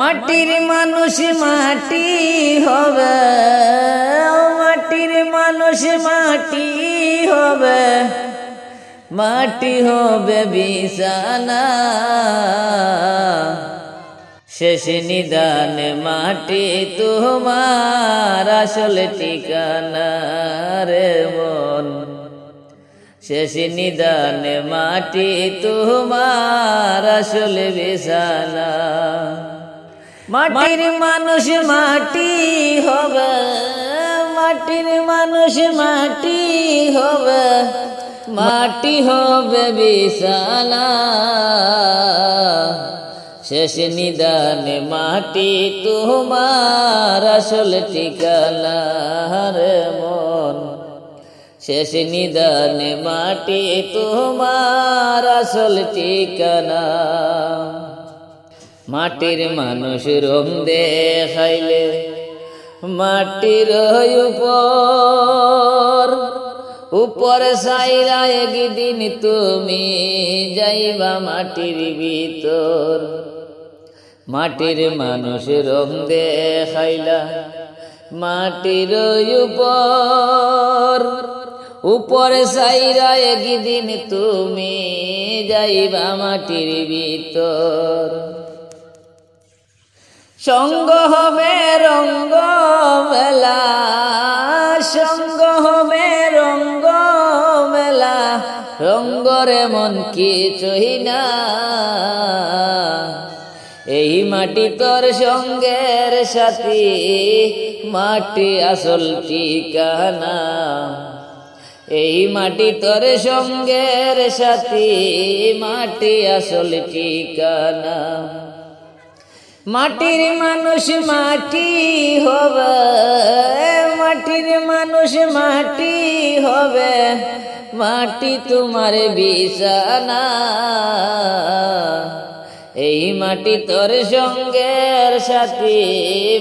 মাটির মানুষ মাটি হবে, মাটির মানুষ মাটি হবে, মাটি হবে বিছানা। শেষ নিদানে মাটি তোমার আসল ঠিকানা রে মন। শেষ নিদানে মাটি তোমার আসল বিছানা। মাটির মানুষ মাটি হবে, মাটির মানুষ মাটি হবে, মাটি হবে বিছানা। শেষ নিদানে মাটি তোমার আসল ঠিকানা রে মন। শেষ নিদানে মাটি তোমার আসল ঠিকানা। মাটির মানুষ রং দেখাইলে মাটির উপর সাইরা একদিন তুমি যাইবা মাটির ভিতর। মাটির মানুষ রং দেখাইলা মাটির উপর সাইরা একদিন তুমি যাইবা মাটির ভিতর। সঙ্গ হবে রঙ্গ মেলা, সঙ্গ হবে রঙ্গ মেলা, রঙ্গরে মন কিছুই না। এই মাটি তোর সঙ্গের সাথী, মাটি আসল ঠিকানা। এই মাটি তোর সঙ্গের সাথী, মাটি আসল ঠিকানা। মাটির মানুষ মাটি হবে, মাটির মানুষ মাটি হবে, মাটি তোমার বিছানা। এই মাটি তোর সঙ্গের সাথী,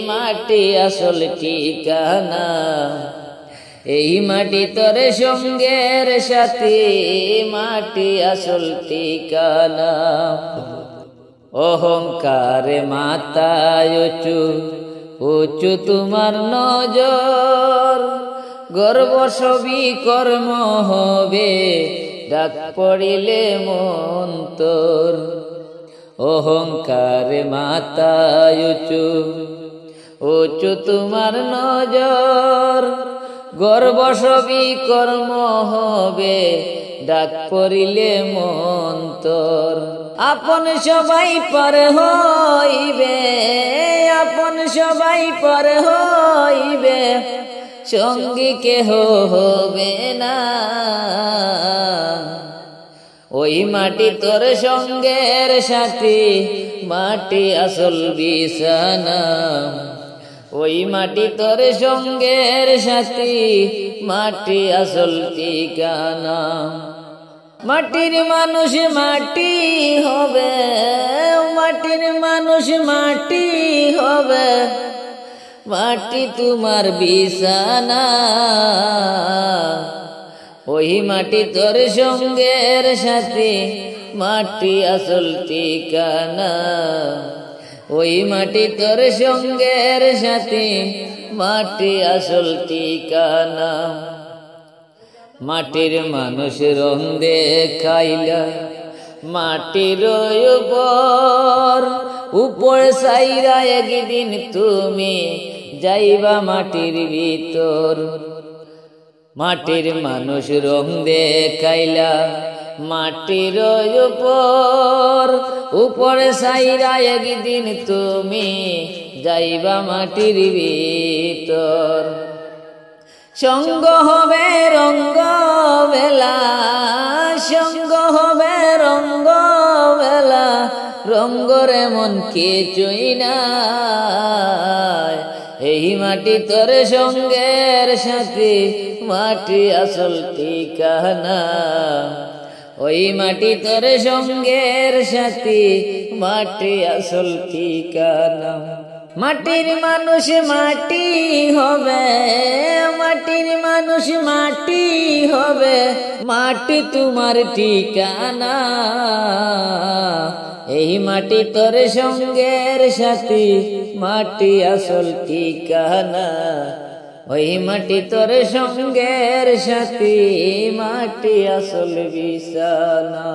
মাটি আসল ঠিকানা। এই মাটি তোর সঙ্গের সাথী, মাটি আসল ঠিকানা। অহংকারে মাথায় উঁচু উঁচু তোমার নজর, গর্ব সবই কর্ম হবে, ডাক পড়িলে মন তোর। অহংকারে মাথায় উঁচু উঁচু তোমার নজর, গর্ব সবই কর্ম হবে, ডাক পড়িলে মন তোর। আপন সবাই পর হইবে, আপন সবাই পর হইবে, সঙ্গী কেহ হবে না। ওই মাটি তোর সঙ্গের সাথী, মাটি আসল বিছানা। ওই মাটি তোর সঙ্গের সাথী, মাটি আসল ঠিকানা। মাটির মানুষ মাটি হবে, মাটির মানুষ মাটি হবে, মাটি তোমার বিছানা। ওই মাটি তোর সঙ্গের সাথী, মাটি আসল ঠিকানা। ওই মাটি তোর সঙ্গের সাথী, মাটি আসল ঠিকানা। মাটির মানুষ রং দেখাইলা মাটির উপর সাইরা একদিন তুমি যাইবা মাটির ভিতর। মাটির মানুষ রং দেখাইলা মাটির উপর সাইরা একদিন তুমি যাইবা মাটির ভিতর। সঙ্গ হবে রঙ্গ মেলা, সঙ্গ হবে রঙ্গ মেলা, রঙ্গরে মন কিছুই না। এই মাটি তোর সঙ্গের সাথী, মাটি আসল ঠিকানা। ওই মাটি তোর সঙ্গের সাথী, মাটি আসল ঠিকানা। মাটির মানুষ মাটি হবে, মাটির মানুষ মাটি হবে, মাটি তোমার ঠিকানা। এই মাটি তোর সঙ্গের সাথী, মাটি আসল ঠিকানা। ওই মাটি তোর সঙ্গের সাথী, মাটি আসল বিছানা।